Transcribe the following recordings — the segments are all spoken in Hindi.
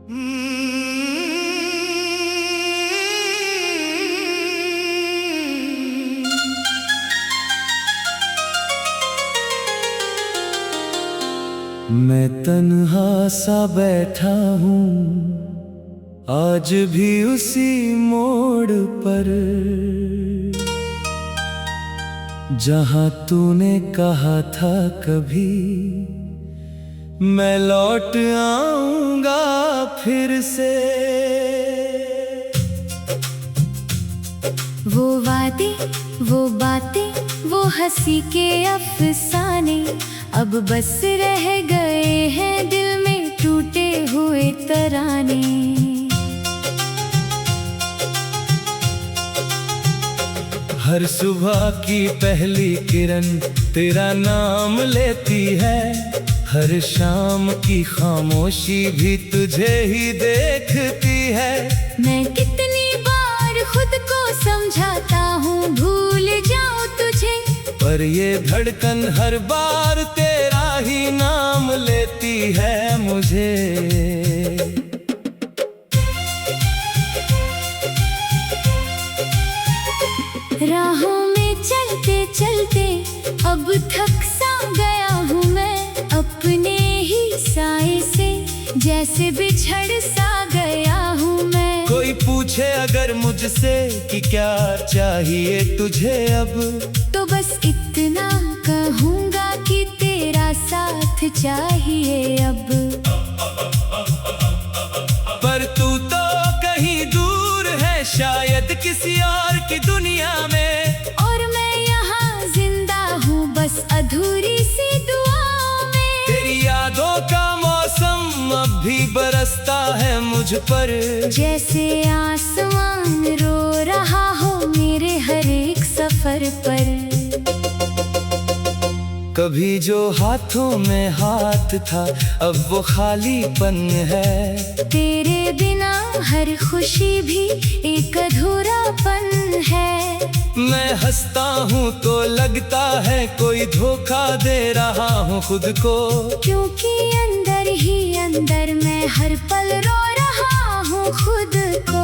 मैं तन्हा सा बैठा हूँ आज भी उसी मोड़ पर, जहाँ तूने कहा था कभी मैं लौट आऊंगा फिर से। वो वादे, वो बातें, वो हंसी के अफसाने अब बस रह गए हैं दिल में टूटे हुए तराने। हर सुबह की पहली किरण तेरा नाम लेती है, हर शाम की खामोशी भी तुझे ही देखती है। मैं कितनी बार खुद को समझाता हूँ भूल जाऊँ तुझे, पर ये धड़कन हर बार तेरा ही नाम लेती है मुझे। राहों में चलते चलते अब थक सा गया हूँ मैं अपने ही साए से, जैसे बिछड़ सा गया हूँ मैं। कोई पूछे अगर मुझसे कि क्या चाहिए तुझे अब, तो बस इतना कहूँगा कि तेरा साथ चाहिए अब। पर तू तो कहीं दूर है शायद किसी और की दुनिया में, और मैं यहाँ जिंदा हूँ बस अधूरी सी दुआओं में। तेरी यादों का मौसम अब भी बरसता है मुझ पर, जैसे आसमान रो रहा हो मेरे हर एक सफर पर। कभी जो हाथों में हाथ था अब वो खालीपन है, तेरे बिना हर खुशी भी एक अधूरापन है। मैं हंसता हूँ तो लगता है कोई धोखा दे रहा हूँ खुद को, क्योंकि अंदर ही अंदर मैं हर पल रो रहा हूँ खुद को।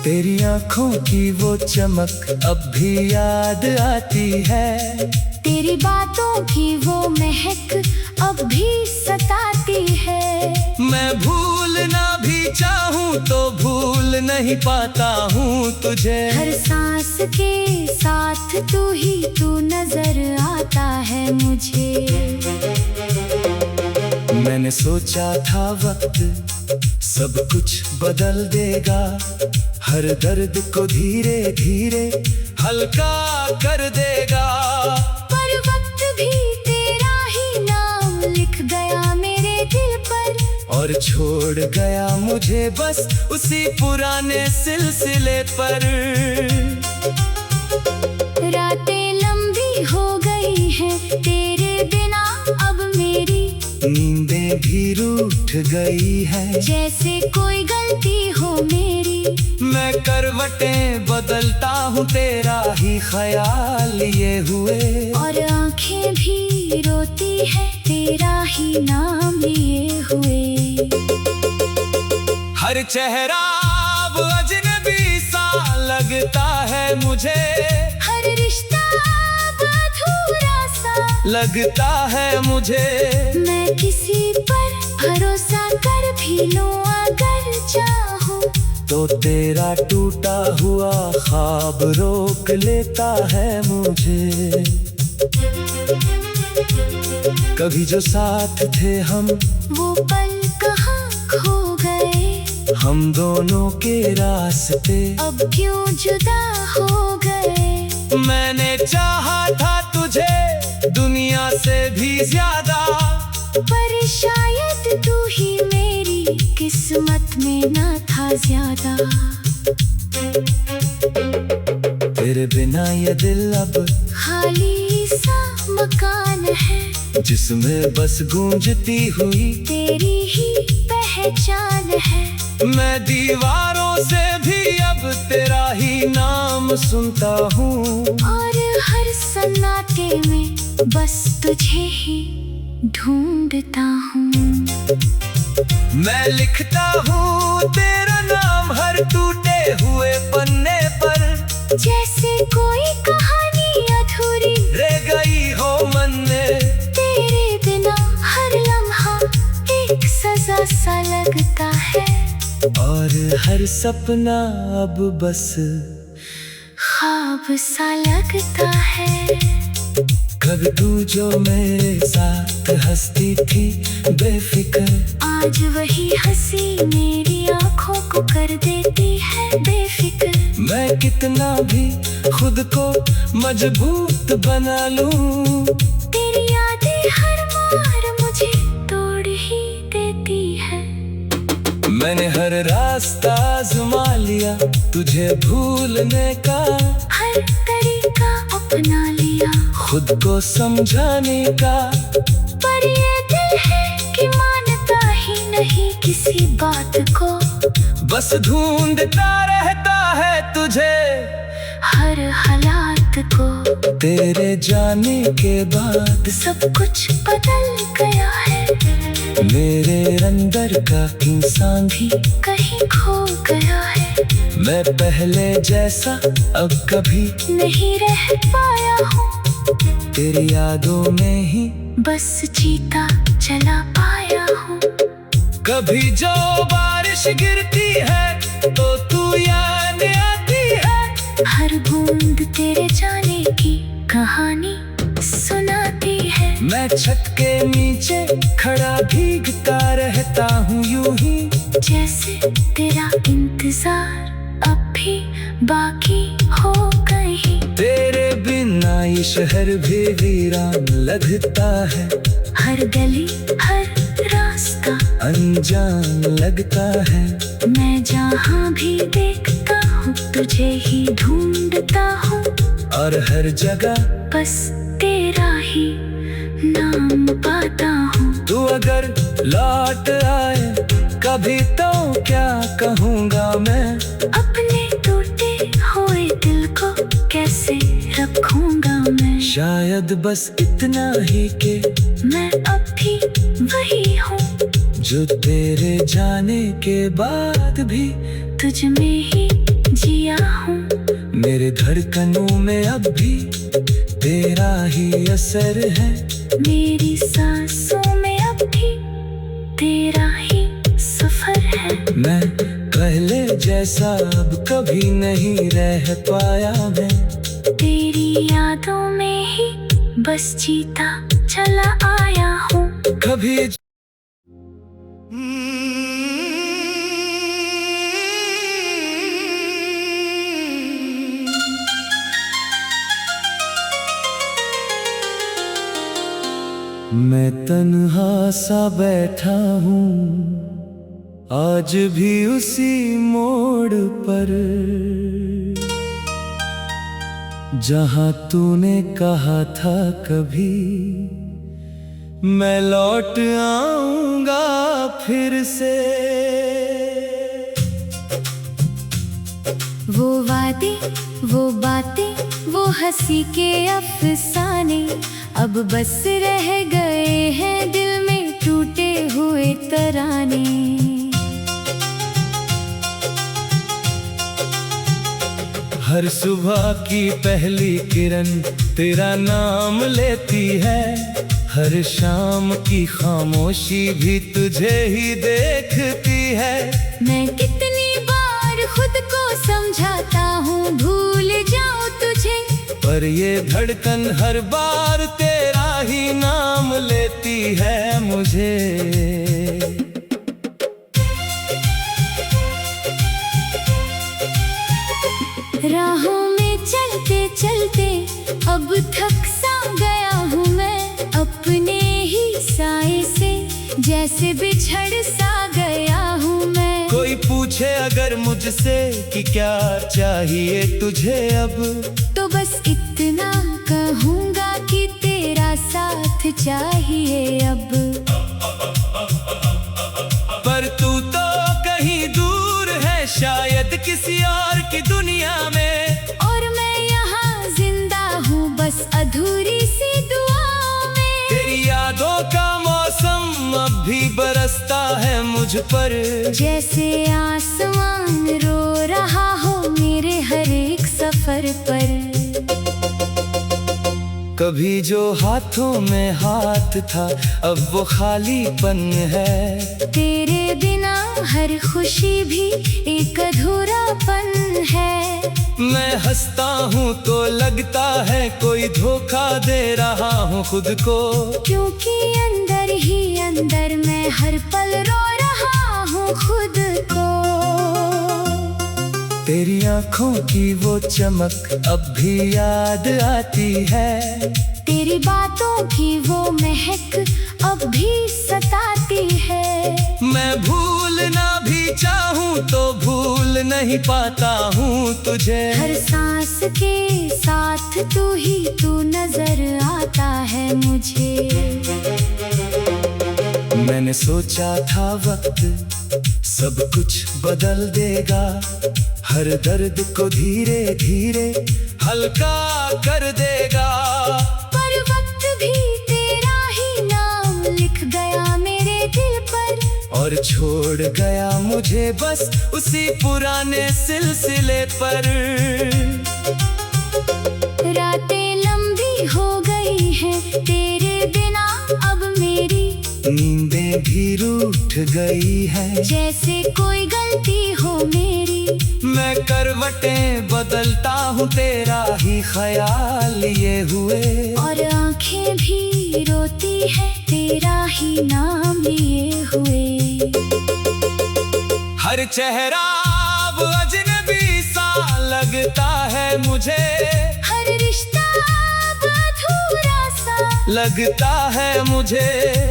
तेरी आँखों की वो चमक अब भी याद आती है, तेरी बातों की वो महक अब भी सताती है। मैं भूलना भी चाहूँ तो भूल नहीं पाता हूँ तुझे, हर सांस के साथ तू नजर आता है मुझे। मैंने सोचा था वक्त सब कुछ बदल देगा, हर दर्द को धीरे धीरे हल्का कर देगा। पर वक्त भी तेरा ही नाम लिख गया मेरे दिल पर, और छोड़ गया मुझे बस उसी पुराने सिलसिले पर। रातें लंबी हो गई हैं तेरे बिना अब मेरी, नींदें भी रूठ गई है, जैसे कोई गलती हो मेरी। मैं करवटें बदलता हूँ तेरा ही ख्याल लिए हुए, और आंखें भी रोती है तेरा ही नाम लिए हुए। हर चेहरा अब अजनबी सा लगता है मुझे, हर रिश्ता अब अधूरा सा लगता है मुझे। मैं किसी पर भरोसा कर भी लूं अगर चाहूं, तो तेरा टूटा हुआ ख्वाब रोक लेता है मुझे। कभी जो साथ थे हम वो पल कहाँ खो गए, हम दोनों के रास्ते अब क्यों जुदा हो गए। मैंने चाहा था तुझे दुनिया से भी ज्यादा, पर शायद तू ही मेरी किस्मत में ना था ज्यादा। तेरे बिना ये दिल अब खाली सा मकान है, जिसमें बस गूंजती हुई तेरी ही पहचान है। मैं दीवारों से भी अब तेरा ही नाम सुनता हूँ, और हर सन्नाटे में बस तुझे ही ढूंढता हूँ। मैं लिखता हूँ तेरा नाम हर टूटे हुए पन्ने पर, जैसे कोई कहानी अधूरी रह गई हो मन में। तेरे बिना हर लम्हा एक सजा सा लगता है, और हर सपना अब बस ख्वाब सा लगता है। कभी तू जो मेरे साथ हंसती थी बेफिक्र, आज वही हंसी मेरी आंखों को कर देती है बेफिक्र। मैं कितना भी खुद को मजबूत बना लूं, तेरी यादें हर मार मुझे तोड़ ही देती है। मैंने हर रास्ता आज़मा लिया तुझे भूलने का, हर तरीका अपना लिया खुद को समझाने का, पर ये दिल है कि मानता ही नहीं किसी बात को। बस ढूंढता रहता है तुझे हर हालात को, तेरे जाने के बाद सब कुछ बदल गया है। मेरे अंदर का इंसान भी कहीं खो गया है, मैं पहले जैसा अब कभी नहीं रह पाया हूँ। तेरी यादों में ही बस जीता चला पाया हूँ। कभी जो बारिश गिरती है तो तू याद आती है, हर बूंद तेरे जाने की कहानी सुनाती है। मैं छत के नीचे खड़ा भीगता रहता हूँ यूं ही, जैसे तेरा इंतजार अब भी बाकी हो कहीं। तेरे बिना ये शहर भी वीरान लगता है, हर गली हर रास्ता अनजान लगता है। मैं जहाँ भी देखता हूँ तुझे ही ढूंढता हूँ, और हर जगह बस तेरा ही नाम पाता हूँ। तू अगर लौट आए कभी तो क्या कहूँगा मैं, अपने टूटे हुए दिल को कैसे रखूँगा मैं। शायद बस इतना ही कि मैं अब भी वही हूँ, जो तेरे जाने के बाद भी तुझ में ही जिया हूँ। मेरे धड़कनों में अब भी तेरा ही असर है, मेरी सांसों में अब भी तेरा ही सफर है। मैं पहले जैसा अब कभी नहीं रह पाया मैं, तेरी यादों में ही बस जीता चला आया हूँ। कभी मैं तन्हा सा बैठा हूँ आज भी उसी मोड़ पर, जहाँ तूने कहा था कभी मैं लौट आऊंगा फिर से। वो वादे वो बातें वो हंसी के अफसाने अब बस रह गए हैं दिल में टूटे हुए तराने। हर सुबह की पहली किरण तेरा नाम लेती है, हर शाम की खामोशी भी तुझे ही देखती है। मैं कितनी बार खुद को समझाता हूँ भूल जाऊँ तुझे, पर ये धड़कन हर बार तेरा ही नाम लेती है मुझे। राहों में चलते चलते अब थक सा गया हूँ मैं अपने ही साए से, जैसे बिछड़ सा गया हूँ मैं। कोई पूछे अगर मुझसे कि क्या चाहिए तुझे अब, तो बस इतना कहूँगा कि तेरा साथ चाहिए अब। पर तू तो कहीं दूर है शायद किसी और की दुनिया में, और मैं यहाँ जिंदा हूँ बस अधूरी सी दुआओं में। तेरी यादों का मौसम अब भी बरसता है मुझ पर, जैसे आसमान रो रहा हो मेरे हर एक सफर पर। कभी जो हाथों में हाथ था अब वो खालीपन है, तेरे बिना हर खुशी भी एक अधूरापन है। मैं हंसता हूँ तो लगता है कोई धोखा दे रहा हूँ खुद को, क्योंकि अंदर ही अंदर मैं हर पल रो रहा हूँ खुद को। तेरी आंखों की वो चमक अब भी याद आती है, तेरी बातों की वो महक अब भी सताती है। मैं भूलना भी चाहूँ तो भूल नहीं पाता हूँ तुझे, हर सांस के साथ तू नजर आता है मुझे। मैंने सोचा था वक्त सब कुछ बदल देगा, हर दर्द को धीरे धीरे हल्का कर देगा। पर वक्त भी तेरा ही नाम लिख गया मेरे दिल पर, और छोड़ गया मुझे बस उसी पुराने सिलसिले पर। रातें लंबी हो गई हैं तेरे बिना अब मेरी, नींदें भी रूठ गई है, जैसे कोई गलती हो मेरी। मैं करवटें बदलता हूँ तेरा ही ख्याल लिए हुए, और आंखें भी रोती है तेरा ही नाम लिए हुए। हर चेहरा अब अजनबी सा लगता है मुझे, हर रिश्ता अब अधूरा सा लगता है मुझे।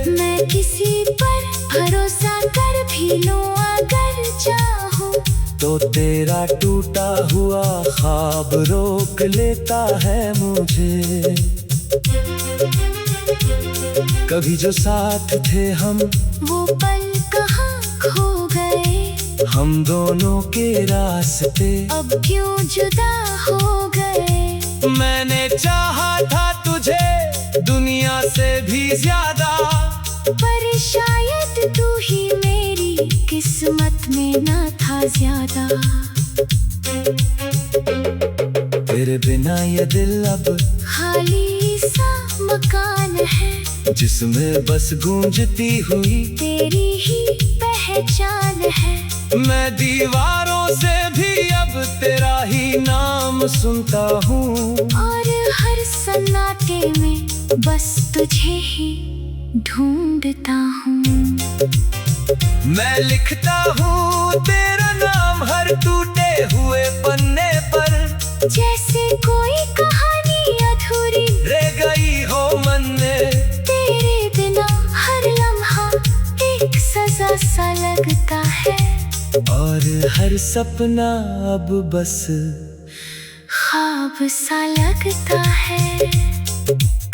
मैं किसी पर भरोसा कर भी लूं अगर चाहूं, तो तेरा टूटा हुआ ख्वाब रोक लेता है मुझे। कभी जो साथ थे हम वो पल कहाँ खो गए, हम दोनों के रास्ते अब क्यों जुदा हो गए। मैंने चाहा था तुझे दुनिया से भी ज्यादा, पर शायद तू ही मेरी किस्मत में ना था ज्यादा। तेरे बिना ये दिल अब खाली सा मकान है, जिसमें बस गूंजती हुई तेरी ही पहचान है। मैं दीवारों से भी अब तेरा ही नाम सुनता हूँ, और हर सन्नाटे में बस तुझे ही ढूंढता हूँ। मैं लिखता हूँ तेरा नाम हर टूटे हुए पन्ने पर, जैसे कोई कहानी अधूरी रह गई हो मन में। तेरे बिना हर लम्हा एक सजा सा लगता है, और हर सपना अब बस ख्वाब सा लगता है।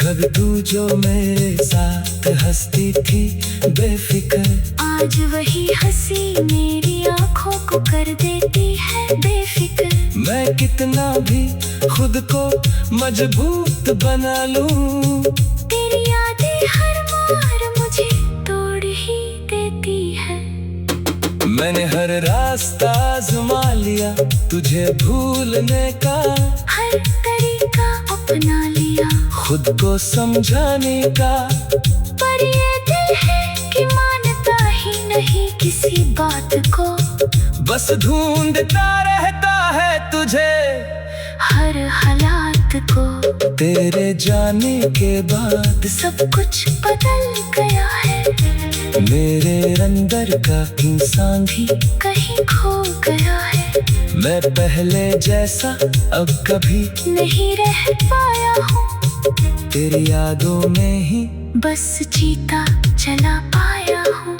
कब तू जो मेरे साथ हंसती थी बेफिक्र, आज वही हंसी मेरी आंखों को कर देती है बेफिक्र। मैं कितना भी खुद को मजबूत बना लूं, तेरी यादें हर बार मुझे तोड़ ही देती है। मैंने हर रास्ता आज़मा लिया तुझे भूलने का, हर तरीका अपना लिया खुद को समझाने का। पर ये दिल है कि मानता ही नहीं किसी बात को, बस ढूंढता रहता है तुझे हर हालात को। तेरे जाने के बाद सब कुछ बदल गया है, मेरे अंदर का इंसान भी कहीं खो गया है। मैं पहले जैसा अब कभी नहीं रह पाया हूँ, तेरी यादों में ही बस जीता चला पाया हूँ।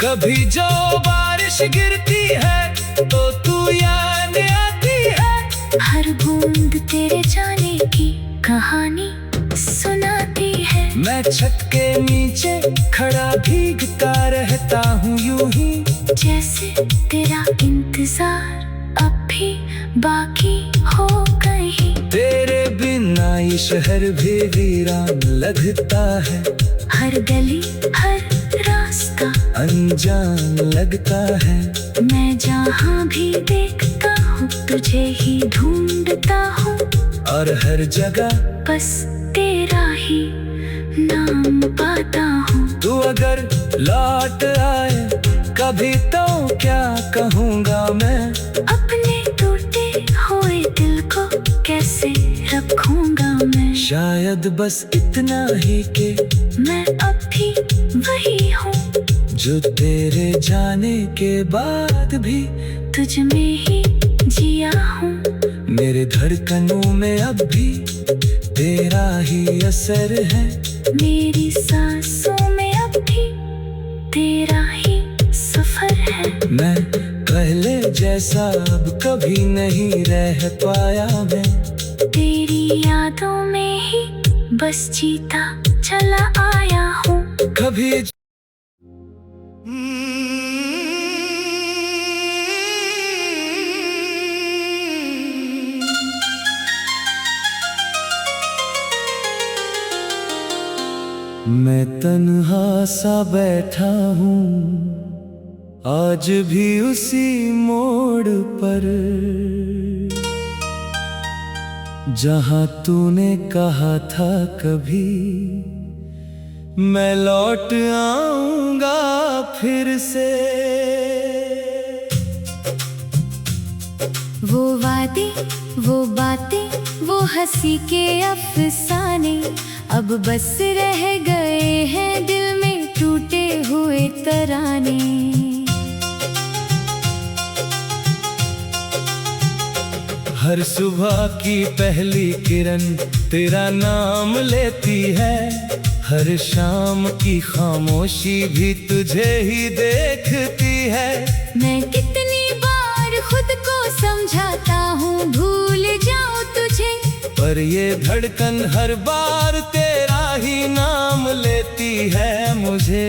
कभी जो बारिश गिरती है तो तू याद आती है, हर बूंद तेरे जाने की कहानी सुनाती है। मैं छत के नीचे खड़ा भीगता रहता हूँ यूं ही, जैसे तेरा इंतजार अब भी बाकी हो कहीं। तेरे बिना ये शहर भी वीरान लगता है, हर गली हर रास्ता इसका अनजान लगता है। मैं जहाँ भी देखता हूँ तुझे ही ढूंढता हूँ, और हर जगह बस तेरा ही नाम पाता हूँ। तू अगर लौट आए कभी तो क्या कहूँगा मैं, अपने टूटे हुए दिल को कैसे रखूँगा मैं। शायद बस इतना ही कि मैं अब भी वही हूँ जो तेरे जाने के बाद भी तुझ में ही जिया हूँ। मेरे धड़कनों में अब भी तेरा ही असर है। मेरी सांसों में अब भी तेरा ही सफर है। मैं पहले जैसा अब कभी नहीं रह पाया मैं, तेरी यादों में ही बस जीता चला आया हूँ। कभी मैं तन्हा सा बैठा हूँ आज भी उसी मोड़ पर, जहाँ तूने कहा था कभी मैं लौट आऊंगा फिर से। वो वादे, वो बातें, वो हंसी के अफसाने अब बस रह गए हैं दिल में टूटे हुए तराने। हर सुबह की पहली किरण तेरा नाम लेती है, हर शाम की खामोशी भी तुझे ही देखती है। मैं कितनी बार खुद को समझाता हूँ भूल जाऊँ तुझे, पर ये धड़कन हर बार तेरा ही नाम लेती है मुझे।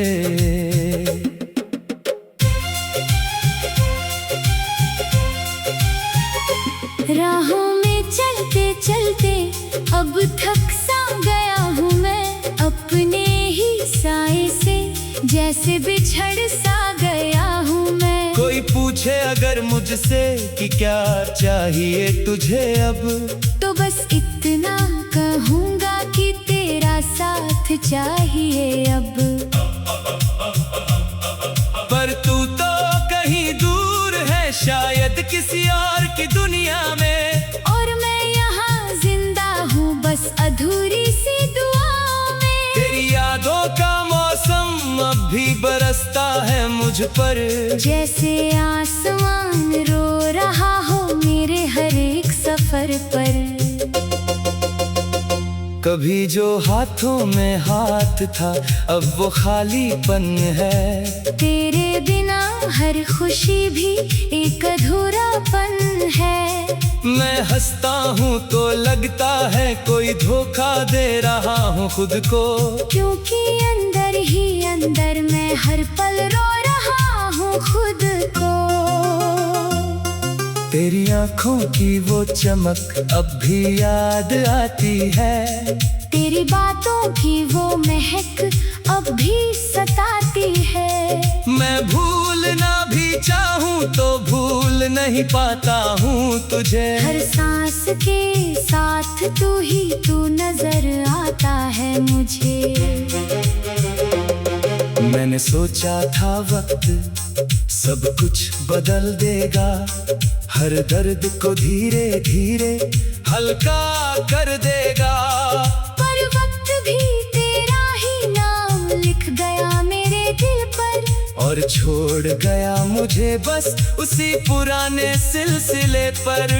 राहों में चलते चलते अब थक सा गया हूँ मैं अपने ही साए से, जैसे बिछड़ सा गया हूँ मैं। कोई पूछे अगर मुझसे कि क्या चाहिए तुझे अब, तो बस इतना कहूँगा कि तेरा साथ चाहिए अब। पर तू तो कहीं दूर है शायद किसी और की दुनिया में, और मैं यहाँ जिंदा हूँ बस अधूरी सी दुआओं में। तेरी यादों का मौसम अब भी बरसता है मुझ पर, जैसे आसमान रो रहा हो मेरे हर एक सफर पर। कभी जो हाथों में हाथ था अब वो खालीपन है, तेरे बिना हर खुशी भी एक अधूरापन है। मैं हंसता हूँ तो लगता है कोई धोखा दे रहा हूँ खुद को, क्योंकि अंदर ही अंदर मैं हर पल रो रहा हूँ खुद को। तेरी आंखों की वो चमक अब भी याद आती है, तेरी बातों की वो महक अब भी सताती है। मैं भूलना भी चाहूँ तो भूल नहीं पाता हूँ तुझे। हर सांस के साथ तू नजर आता है मुझे। मैंने सोचा था वक्त सब कुछ बदल देगा, हर दर्द को धीरे धीरे हल्का कर देगा। पर वक्त भी तेरा ही नाम लिख गया मेरे दिल पर, और छोड़ गया मुझे बस उसी पुराने सिलसिले पर।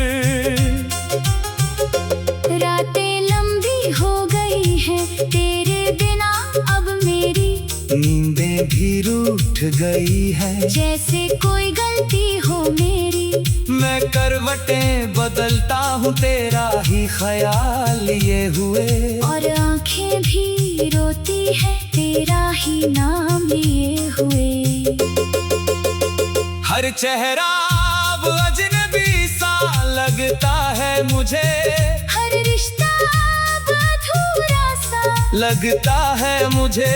रातें लंबी हो गई हैं तेरे बिना अब मेरी, नींदें भी रूठ गई है जैसे कोई गलती हो मेरी। मैं करवटें बदलता हूँ तेरा ही ख्याल लिए हुए, और आंखें भी रोती है तेरा ही नाम लिए हुए। हर चेहरा अब अजनबी सा लगता है मुझे, हर रिश्ता अब अधूरा सा लगता है मुझे।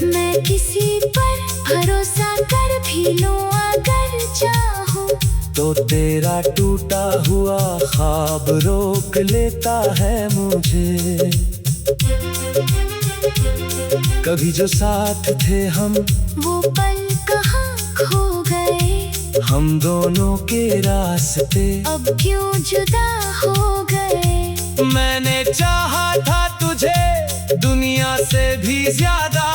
मैं किसी पर भरोसा कर भी लूं अगर चाहूं, तो तेरा टूटा हुआ ख्वाब रोक लेता है मुझे। कभी जो साथ थे हम, वो पल कहाँ खो गए, हम दोनों के रास्ते अब क्यों जुदा हो गए। मैंने चाहा था तुझे दुनिया से भी ज्यादा,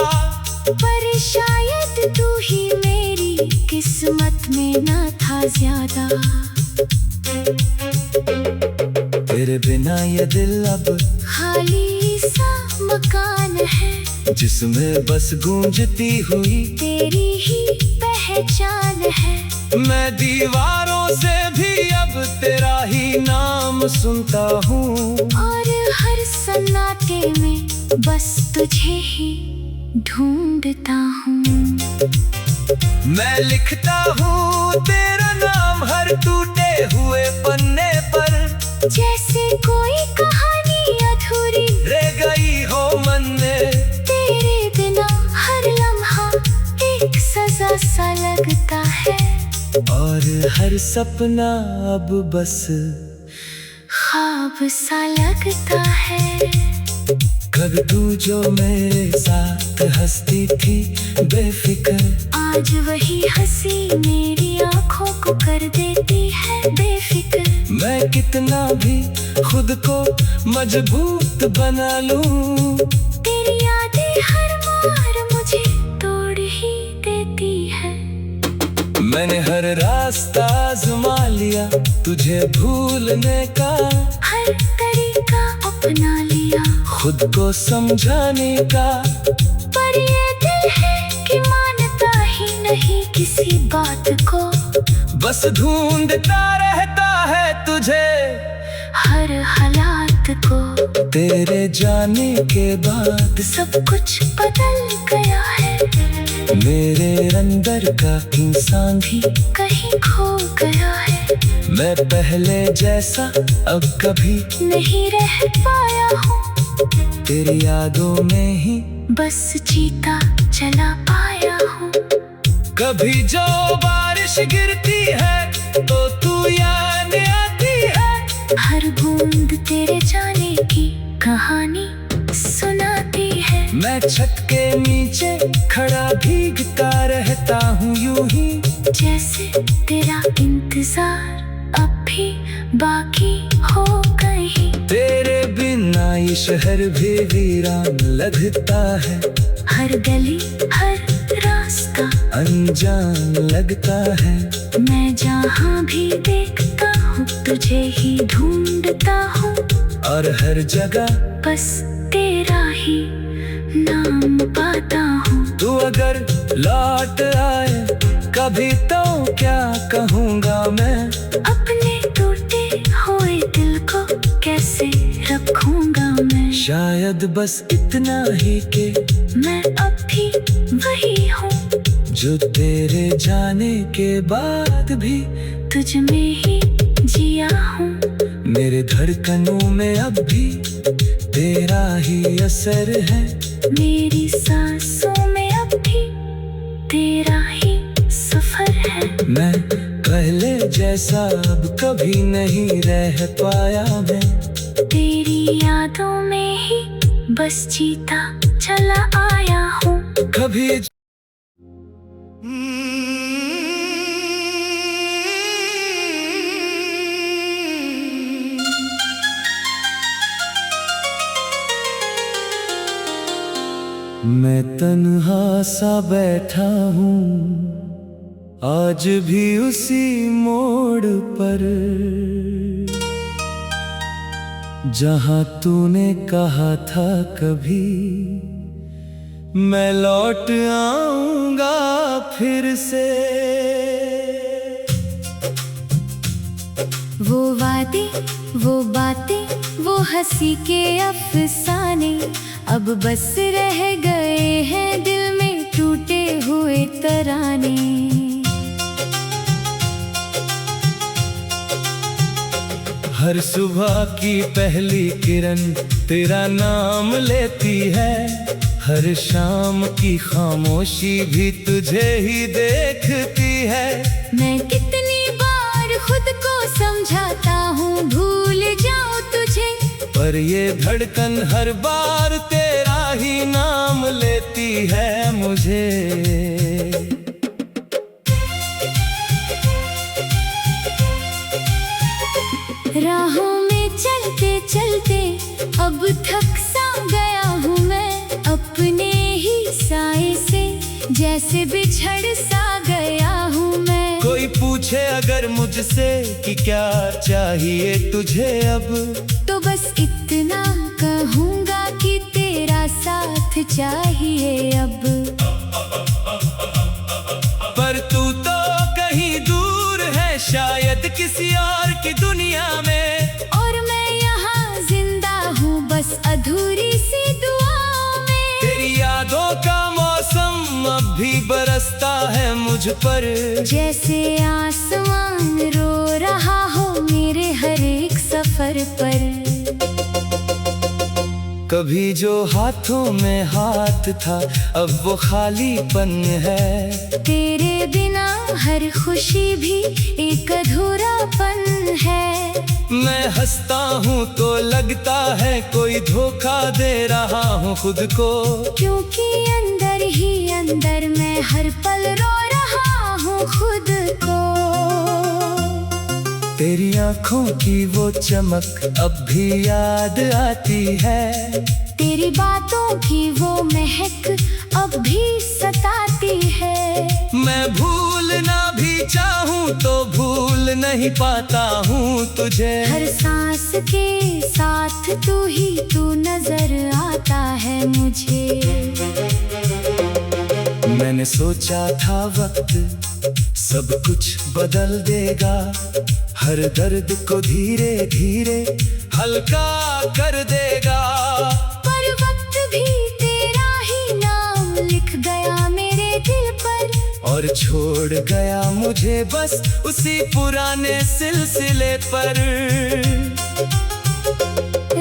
पर शायद तू ही मेरी किस्मत में ना था ज्यादा। तेरे बिना ये दिल अब खाली सा मकान है, जिसमें बस गूंजती हुई तेरी ही पहचान है। मैं दीवारों से भी अब तेरा ही नाम सुनता हूँ, और हर सन्नाटे में बस तुझे ही ढूंढता हूँ। मैं लिखता हूँ तेरा नाम हर टूटे हुए पन्ने पर, जैसे कोई कहानी अधूरी रह गई हो मन में। तेरे बिना हर लम्हा एक सजा सा लगता है, और हर सपना अब बस ख्वाब सा लगता है। कब तू जो मेरे साथ हंसती थी बेफिक्र, आज वही हंसी मेरी आंखों को कर देती है बेफिक्र। मैं कितना भी खुद को मजबूत बना लूं, तेरी यादें हर बार मुझे तोड़ ही देती है। मैंने हर रास्ता आज़मा लिया तुझे भूलने का, हर तरीका अपना लिया खुद को समझाने का, पर ये दिल है कि मानता ही नहीं किसी बात को। बस ढूंढता रहता है तुझे हर हालात को, तेरे जाने के बाद सब कुछ बदल गया है। मेरे अंदर का इंसान भी कहीं खो गया है, मैं पहले जैसा अब कभी नहीं रह पाया हूँ। तेरी यादों में ही बस जीता चला पाया हूँ। कभी जो बारिश गिरती है तो तू याद आती है, हर बूंद तेरे जाने की कहानी सुनाती है। मैं छत के नीचे खड़ा भीगता रहता हूँ यूं ही, जैसे तेरा इंतजार अब भी बाकी हो कहीं। तेरे बिना ये शहर भी वीरान लगता है, हर गली हर रास्ता अनजान लगता है। मैं जहाँ भी देखता हूँ तुझे ही ढूंढता हूँ, और हर जगह बस तेरा ही नाम पाता हूँ। तू अगर लौट आए कभी तो क्या कहूँगा मैं, अपने टूटे हुए दिल को कैसे रखूँगा मैं। शायद बस इतना ही कि मैं अब भी वही हूँ, जो तेरे जाने के बाद भी तुझ में ही जिया हूँ। मेरे धड़कनों में अब भी तेरा ही असर है, मेरी सांसों में अब भी तेरा ही सफर है। मैं पहले जैसा अब कभी नहीं रह पाया मैं, तेरी यादों में ही बस जीता चला आया हूँ। कभी मैं तन्हा सा बैठा हूँ आज भी उसी मोड़ पर, जहाँ तूने कहा था कभी मैं लौट आऊंगा फिर से। वो वादे वो बातें वो हंसी के अफसाने अब बस रह गए हैं दिल में टूटे हुए तराने। हर सुबह की पहली किरण तेरा नाम लेती है, हर शाम की खामोशी भी तुझे ही देखती है। मैं कितनी बार खुद को समझाता हूँ भूल जाऊँ तुझे, पर ये धड़कन हर बार तेरा ही नाम लेती है मुझे। राहों में चलते चलते अब थक सा गया हूँ मैं अपने ही साए से, जैसे बिछड़ सा गया हूँ मैं। कोई पूछे अगर मुझसे कि क्या चाहिए तुझे अब, तो बस इतना कहूँगा कि तेरा साथ चाहिए अब। पर तू तो कहीं दूर है शायद किसी और की दुनिया में, और मैं यहाँ जिंदा हूँ बस अधूरी सी दुआओं में। तेरी यादों का मौसम अब भी बरसता है मुझ पर, जैसे आसमान रो रहा हो मेरे हर एक सफर पर। कभी जो हाथों में हाथ था अब वो खालीपन है। तेरे बिना हर खुशी भी एक अधूरापन है। मैं हंसता हूँ तो लगता है कोई धोखा दे रहा हूँ खुद को, क्योंकि अंदर ही अंदर मैं हर पल रो रहा हूँ खुद को। तेरी आँखों की वो चमक अब भी याद आती है, तेरी बातों की वो महक अब भी सताती है। मैं भूलना भी चाहूँ तो भूल नहीं पाता हूँ तुझे। हर सांस के साथ तू नजर आता है मुझे। मैंने सोचा था वक्त सब कुछ बदल देगा, हर दर्द को धीरे धीरे हल्का कर देगा। पर वक्त भी तेरा ही नाम लिख गया मेरे दिल पर, और छोड़ गया मुझे बस उसी पुराने सिलसिले पर।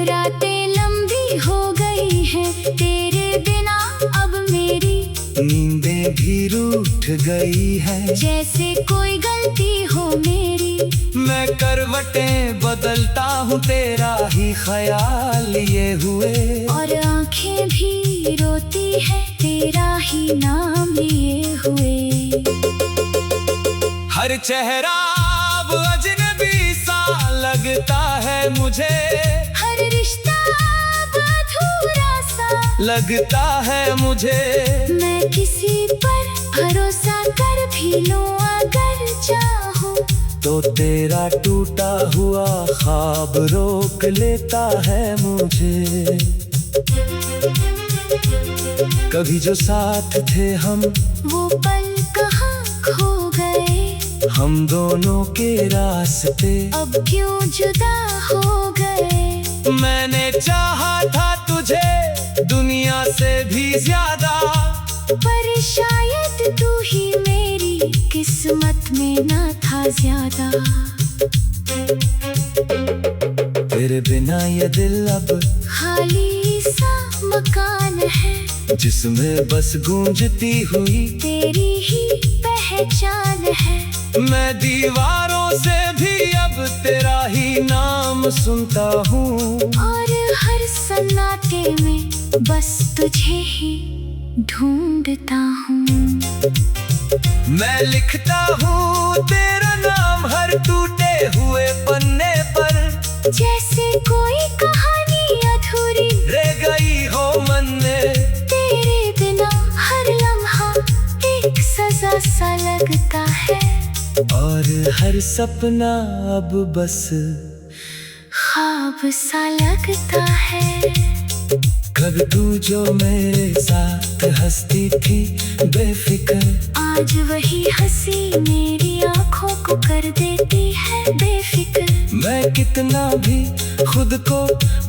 रातें लंबी हो गई हैं तेरे बिना अब मेरी, नींदें भी रूठ गई है जैसे कोई गलती हो मेरी। मैं करवटें बदलता हूँ तेरा ही ख्याल लिए हुए, और आंखें भी रोती है तेरा ही नाम लिए हुए। हर चेहरा अब अजनबी सा लगता है मुझे, हर रिश्ता अब अधूरा सा लगता है मुझे। मैं किसी पर भरोसा कर भी लूं अगर चाहूं, तो तेरा टूटा हुआ ख्वाब रोक लेता है मुझे। कभी जो साथ थे हम वो पल कहाँ खो गए, हम दोनों के रास्ते अब क्यों जुदा हो गए। मैंने चाहा था तुझे दुनिया से भी ज्यादा, पर शायद तू ही मेरी किस्मत में ना था ज्यादा। तेरे बिना ये दिल अब खाली सा मकान है, जिसमें बस गूंजती हुई तेरी ही पहचान है। मैं दीवारों से भी अब तेरा ही नाम सुनता हूँ, और हर सन्नाटे में बस तुझे ही ढूंढता हूँ। मैं लिखता हूँ तेरा नाम हर टूटे हुए पन्ने पर, जैसे कोई कहानी अधूरी रह गई हो मन में। तेरे बिना हर लम्हा एक सजा सा लगता है, और हर सपना अब बस ख्वाब सा लगता है। कब तू जो मेरे साथ हंसती थी बेफिक्र, आज वही हंसी मेरी आंखों को कर देती है बेफिक्र। मैं कितना भी खुद को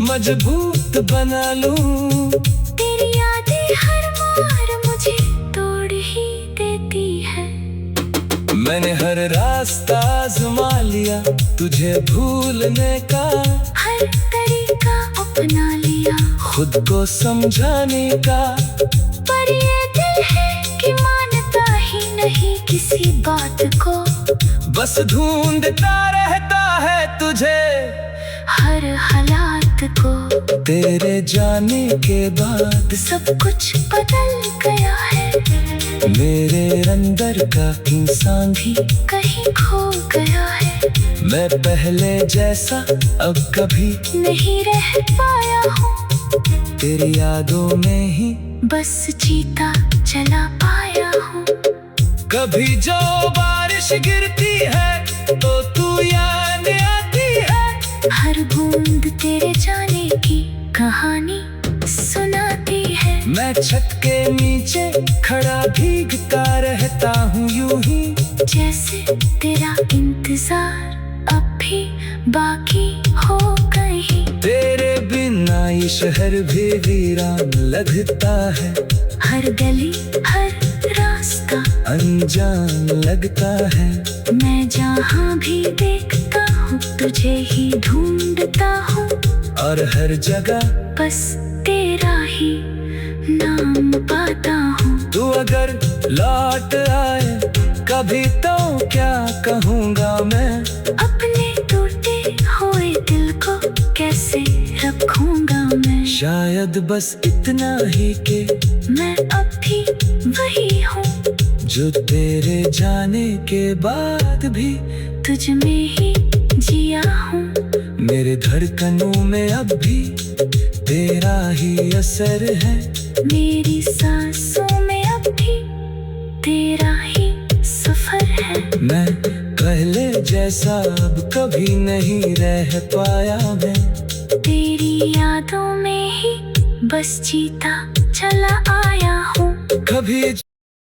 मजबूत बना लूं, तेरी यादें हर बार मुझे तोड़ ही देती है। मैंने हर रास्ता आजमा लिया तुझे भूलने का, हर तरीका अपना लिया। खुद को समझाने का, पर ये दिल है कि मानता ही नहीं किसी बात को। बस ढूंढता रहता है तुझे हर हालात को। तेरे जाने के बाद सब कुछ बदल गया है। मेरे अंदर का इंसान भी कहीं खो गया है। मैं पहले जैसा अब कभी नहीं रह पाया हूँ। तेरी यादों में ही बस जीता चला पाया हूँ। कभी जो बारिश गिरती है तो तू याद आती है। हर बूंद तेरे जाने की कहानी सुनाती है। मैं छत के नीचे खड़ा भीगता रहता हूँ यूं ही, जैसे तेरा इंतजार अब भी बाकी हो कहीं। तेरे बिना ये शहर भी वीरान लगता है। हर गली हर रास्ता अनजान लगता है। मैं जहाँ भी देखता हूँ तुझे ही ढूंढता हूँ। और हर जगह बस तेरा ही नाम पाता हूँ। तू अगर लौट आए कभी तो क्या कहूँगा मैं। अपने टूटे हुए दिल को कैसे रखूँगा मैं। शायद बस इतना ही कि मैं अब भी वही हूँ जो तेरे जाने के बाद भी तुझ में ही जिया हूँ। मेरे धड़कनों में अब भी तेरा ही असर है। मेरी सांसों में अब भी तेरा ही सफर है। मैं पहले जैसा अब कभी नहीं रह पाया मैं। तेरी यादों में ही बस जीता चला आया हूँ। कभी